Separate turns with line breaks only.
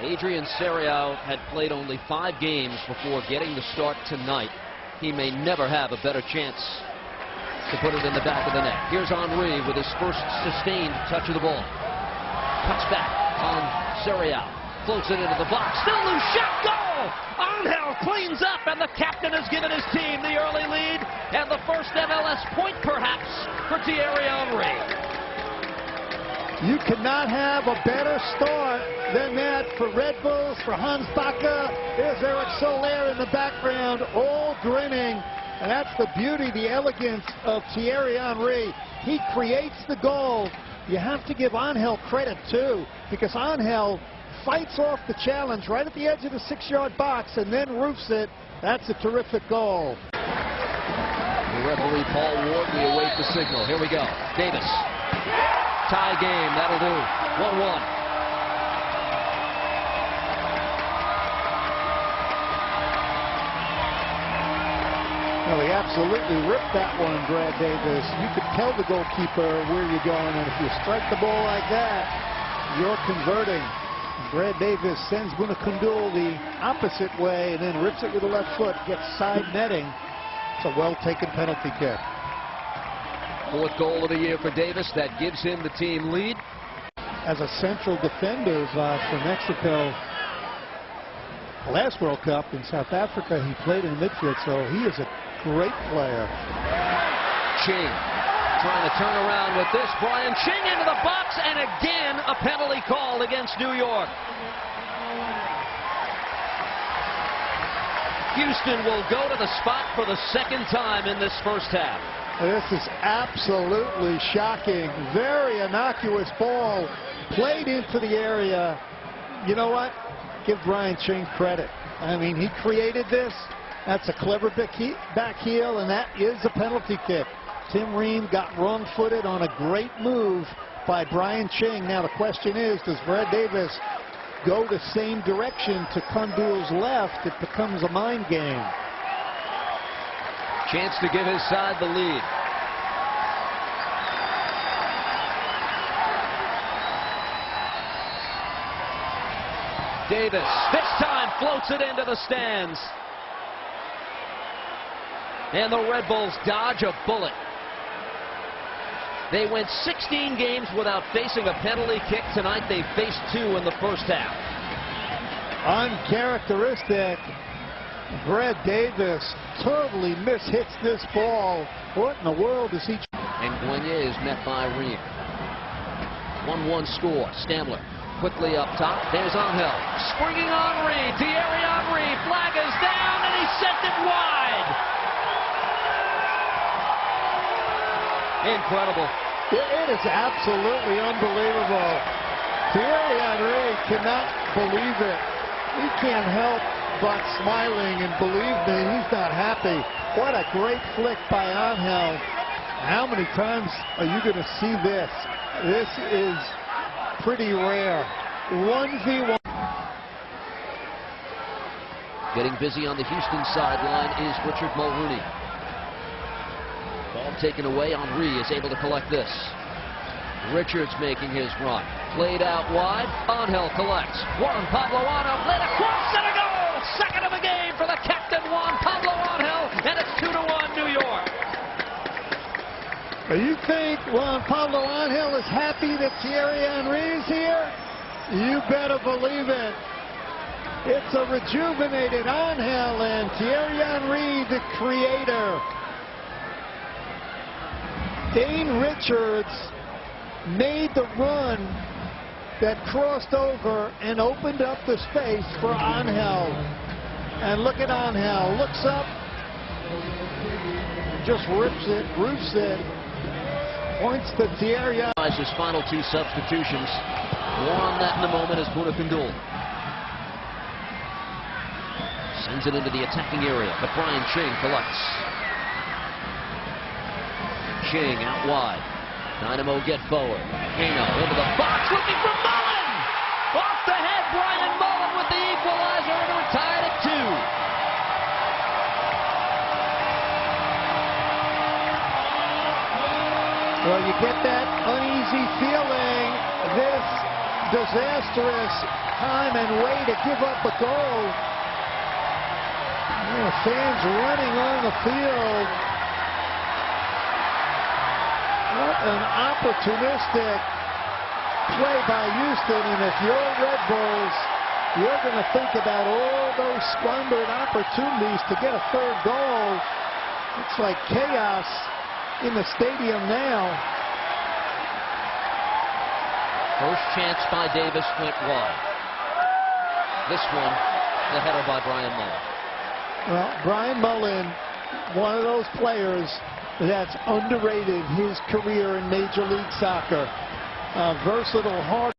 Adrian Serrao had played only 5 games before getting the start tonight. He may never have a better chance to put it in the back of the net. Here's Henry with his first sustained touch of the ball. Cuts back on Serrao. Floats it into the box. Still loose shot. Goal! Angel cleans up, and the captain has given his team the early lead. And the first MLS point, perhaps, for Thierry Henry.
You cannot have a better start than that for Red Bulls, for Hans Backe. There's Eric Soler in the background, all grinning. And that's the beauty, the elegance of Thierry Henry. He creates the goal. You have to give Angel credit, too, because Angel fights off the challenge right at the edge of the 6-yard box and then roofs it. That's a terrific goal.
The referee, Paul Ward, we await the signal. Here we go. Davis. Tie game, that'll do. 1-1.
Well, he absolutely ripped that one, Brad Davis. You could tell the goalkeeper where you're going, and if you strike the ball like that, you're converting. Brad Davis sends Bunakundul the opposite way and then rips it with the left foot, gets side netting. It's a well-taken penalty kick.
4th goal of the year for Davis. That gives him the team lead.
As a central defender for Mexico, last World Cup in South Africa, he played in midfield, so he is a great player.
Ching trying to turn around with this. Brian Ching into the box, and again a penalty called against New York. Houston will go to the spot for the 2nd time in this first half.
This is absolutely shocking. Very innocuous ball played into the area. You know what? Give Brian Ching credit. I mean, he created this. That's a clever back heel, and that is a penalty kick. Tim Ream got wrong-footed on a great move by Brian Ching. Now the question is, does Brad Davis go the same direction to Kundul's left? It becomes a mind game.
Chance to give his side the lead. Davis, this time floats it into the stands. And the Red Bulls dodge a bullet. They went 16 games without facing a penalty kick. Tonight they faced 2 in the first half.
Uncharacteristic. Brad Davis totally mishits this ball. What in the world is he?
And Guenier is met by Ream. 1-1 score. Stamler quickly up top. There's Angel. Springing Henry. Thierry Henry. Flag is down, and he sent it wide. Incredible.
It is absolutely unbelievable. Thierry Henry cannot believe it. He can't help but smiling, and believe me, he's not happy. What a great flick by Angel. How many times are you going to see this? This is pretty rare. 1v1.
Getting busy on the Houston sideline is Richard Mulrooney. Ball taken away. Henry is able to collect this. Richards making his run. Played out wide. Angel collects. Juan Pablo Angel led across, and a goal! 2nd of the game for the captain, Juan Pablo Angel, and it's 2-1 New York.
You think Juan Pablo Angel is happy that Thierry Henry is here? You better believe it. It's a rejuvenated Angel and Thierry Henry, the creator. Dane Richards made the run that crossed over and opened up the space for Angel. And look at Angel. Looks up, just rips it, roofs it, points to Thierry.
His final 2 substitutions. More on that in a moment as Bunakundul sends it into the attacking area, but Brian Ching collects. Ching out wide. Dynamo get forward. Kano into the box, looking for Mullen! Off the head, Brian Mullen with the equalizer, and we're tied at 2.
Well, you get that uneasy feeling. This disastrous time and way to give up a goal. Fans running on the field. What an opportunistic play by Houston, and if you're Red Bulls, you're going to think about all those squandered opportunities to get a third goal. It's like chaos in the stadium now.
First chance by Davis went wide. This one, the header by Brian Mullen.
Well, Brian Mullen, one of those players that's underrated his career in Major League Soccer. Versatile, hard